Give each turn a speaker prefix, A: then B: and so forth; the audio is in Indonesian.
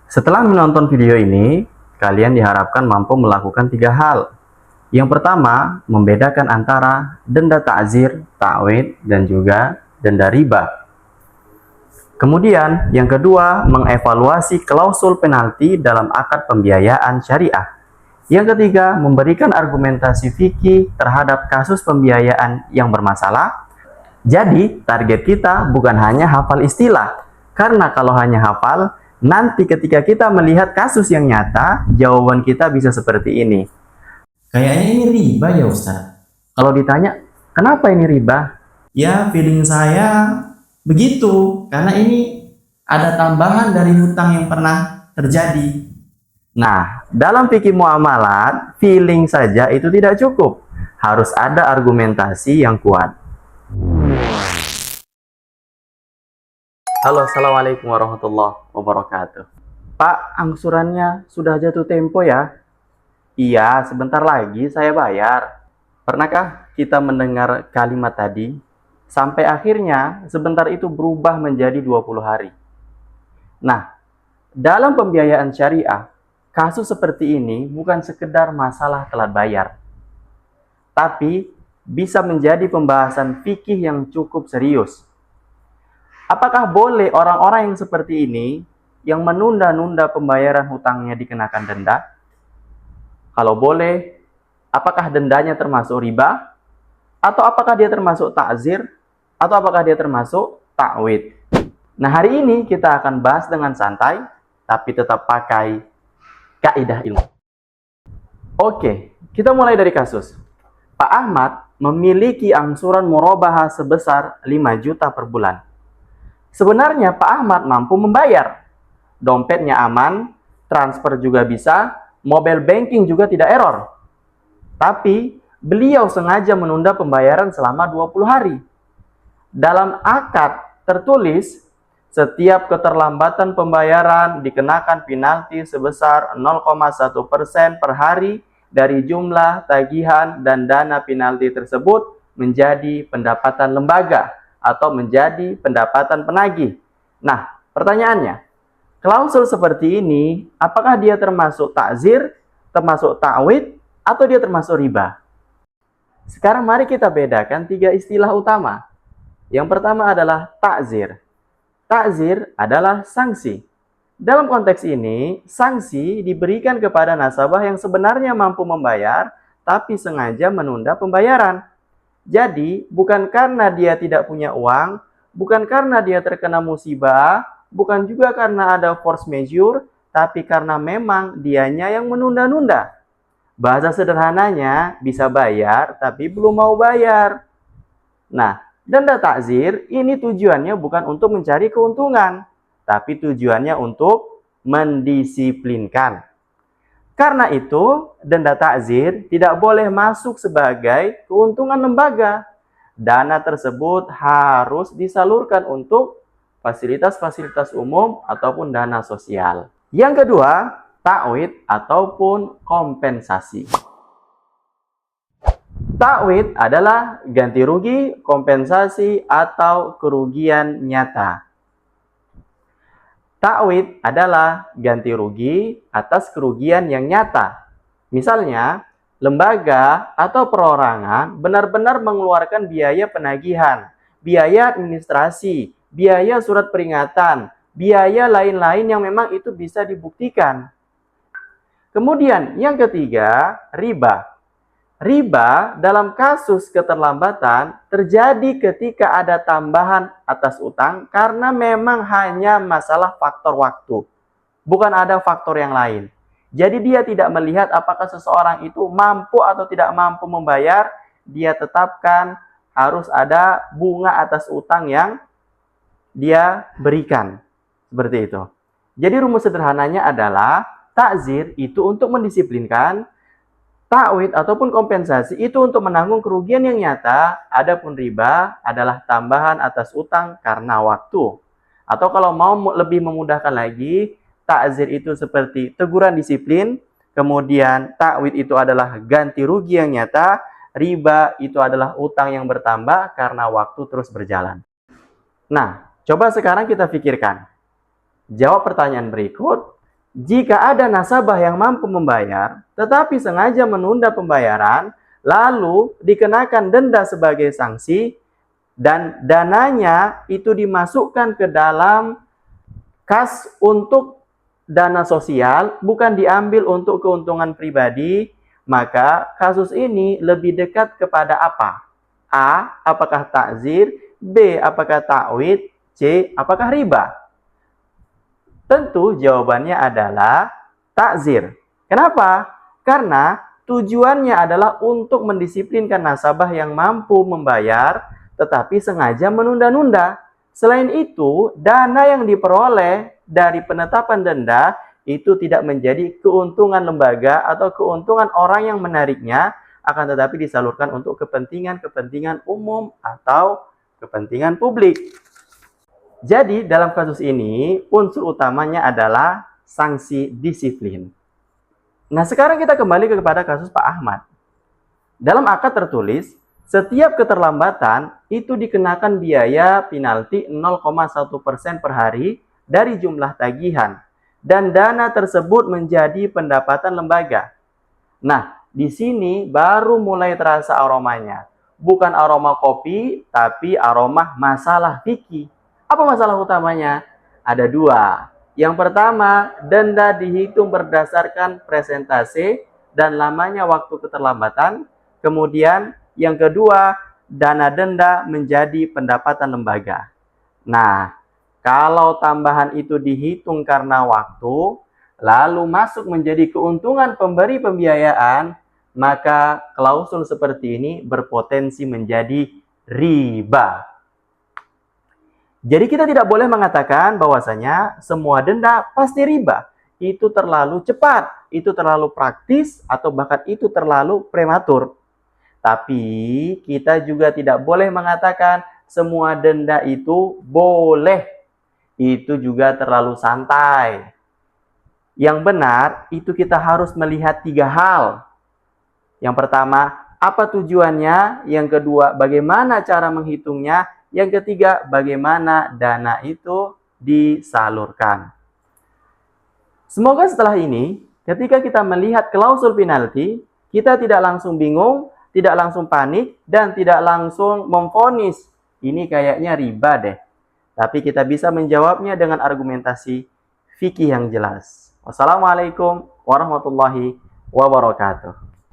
A: Setelah menonton video ini, kalian diharapkan mampu melakukan 3 hal. Yang pertama, membedakan antara denda ta'zir, ta'wid, dan juga denda riba. Kemudian, yang kedua, mengevaluasi klausul penalti dalam akad pembiayaan syariah. Yang ketiga, memberikan argumentasi fikih terhadap kasus pembiayaan yang bermasalah. Jadi, target kita bukan hanya hafal istilah, karena kalau hanya hafal, nanti ketika kita melihat kasus yang nyata, jawaban kita bisa seperti ini. Kayaknya ini riba ya Ustaz. Kalau ditanya, kenapa ini riba? Ya, feeling saya begitu, karena ini ada tambahan dari hutang yang pernah terjadi. Nah, dalam fikih muamalat, feeling saja itu tidak cukup. Harus ada argumentasi yang kuat. Halo, Assalamualaikum warahmatullahi wabarakatuh. Pak, angsurannya sudah jatuh tempo ya? Iya, sebentar lagi saya bayar. Pernahkah kita mendengar kalimat tadi? Sampai akhirnya sebentar itu berubah menjadi 20 hari. Nah, dalam pembiayaan syariah, kasus seperti ini bukan sekedar masalah telat bayar, tapi bisa menjadi pembahasan fikih yang cukup serius. Apakah boleh orang-orang yang seperti ini, yang menunda-nunda pembayaran hutangnya dikenakan denda? Kalau boleh, apakah dendanya termasuk riba? Atau apakah dia termasuk ta'zir? Atau apakah dia termasuk ta'wid? Nah, hari ini kita akan bahas dengan santai, tapi tetap pakai kaidah ilmu. Oke, kita mulai dari kasus. Pak Ahmad memiliki angsuran murabahah sebesar 5 juta per bulan. Sebenarnya Pak Ahmad mampu membayar. Dompetnya aman, transfer juga bisa, mobile banking juga tidak error. Tapi beliau sengaja menunda pembayaran selama 20 hari. Dalam akad tertulis, setiap keterlambatan pembayaran dikenakan penalti sebesar 0,1% per hari dari jumlah tagihan dan dana penalti tersebut menjadi pendapatan lembaga atau menjadi pendapatan penagih. Nah, pertanyaannya, klausul seperti ini, apakah dia termasuk ta'zir, termasuk ta'wid, atau dia termasuk riba? Sekarang mari kita bedakan 3 istilah utama. Yang pertama adalah ta'zir. Ta'zir adalah sanksi. Dalam konteks ini, sanksi diberikan kepada nasabah yang sebenarnya mampu membayar, tapi sengaja menunda pembayaran. Jadi, bukan karena dia tidak punya uang, bukan karena dia terkena musibah, bukan juga karena ada force majeure, tapi karena memang dianya yang menunda-nunda. Bahasa sederhananya, bisa bayar tapi belum mau bayar. Nah, denda ta'zir ini tujuannya bukan untuk mencari keuntungan, tapi tujuannya untuk mendisiplinkan. Karena itu, denda ta'zir tidak boleh masuk sebagai keuntungan lembaga. Dana tersebut harus disalurkan untuk fasilitas-fasilitas umum ataupun dana sosial. Yang kedua, ta'wid ataupun kompensasi. Ta'wid adalah ganti rugi, kompensasi, atau kerugian nyata. Ta'wid adalah ganti rugi atas kerugian yang nyata. Misalnya, lembaga atau perorangan benar-benar mengeluarkan biaya penagihan, biaya administrasi, biaya surat peringatan, biaya lain-lain yang memang itu bisa dibuktikan. Kemudian, yang ketiga, riba. Riba dalam kasus keterlambatan terjadi ketika ada tambahan atas utang karena memang hanya masalah faktor waktu, bukan ada faktor yang lain. Jadi dia tidak melihat apakah seseorang itu mampu atau tidak mampu membayar, dia tetapkan harus ada bunga atas utang yang dia berikan. Seperti itu. Jadi rumus sederhananya adalah ta'zir itu untuk mendisiplinkan, ta'wid ataupun kompensasi itu untuk menanggung kerugian yang nyata, adapun riba adalah tambahan atas utang karena waktu. Atau kalau mau lebih memudahkan lagi, ta'zir itu seperti teguran disiplin, kemudian ta'wid itu adalah ganti rugi yang nyata, riba itu adalah utang yang bertambah karena waktu terus berjalan. Nah, coba sekarang kita pikirkan. Jawab pertanyaan berikut. Jika ada nasabah yang mampu membayar, tetapi sengaja menunda pembayaran, lalu dikenakan denda sebagai sanksi, dan dananya itu dimasukkan ke dalam kas untuk dana sosial, bukan diambil untuk keuntungan pribadi, maka kasus ini lebih dekat kepada apa? A. Apakah takzir? B. Apakah takwid? C. Apakah riba? Tentu jawabannya adalah takzir. Kenapa? Karena tujuannya adalah untuk mendisiplinkan nasabah yang mampu membayar tetapi sengaja menunda-nunda. Selain itu, dana yang diperoleh dari penetapan denda itu tidak menjadi keuntungan lembaga atau keuntungan orang yang menariknya, akan tetapi disalurkan untuk kepentingan-kepentingan umum atau kepentingan publik. Jadi dalam kasus ini unsur utamanya adalah sanksi disiplin. Nah, sekarang kita kembali kepada kasus Pak Ahmad. Dalam akad tertulis, setiap keterlambatan itu dikenakan biaya penalti 0,1% per hari dari jumlah tagihan, dan dana tersebut menjadi pendapatan lembaga. Nah, di sini baru mulai terasa aromanya. Bukan aroma kopi, tapi aroma masalah fikih. Apa masalah utamanya? Ada dua. Yang pertama, denda dihitung berdasarkan presentase dan lamanya waktu keterlambatan. Kemudian, yang kedua, dana denda menjadi pendapatan lembaga. Nah, kalau tambahan itu dihitung karena waktu, lalu masuk menjadi keuntungan pemberi pembiayaan, maka klausul seperti ini berpotensi menjadi riba. Jadi kita tidak boleh mengatakan bahwasanya semua denda pasti riba. Itu terlalu cepat, itu terlalu praktis, atau bahkan itu terlalu prematur. Tapi kita juga tidak boleh mengatakan semua denda itu boleh. Itu juga terlalu santai. Yang benar, itu kita harus melihat tiga hal. Yang pertama, apa tujuannya? Yang kedua, bagaimana cara menghitungnya? Yang ketiga, bagaimana dana itu disalurkan. Semoga setelah ini, ketika kita melihat klausul penalti, kita tidak langsung bingung, tidak langsung panik, dan tidak langsung memvonis, ini kayaknya riba deh. Tapi kita bisa menjawabnya dengan argumentasi fikih yang jelas. Wassalamualaikum warahmatullahi wabarakatuh.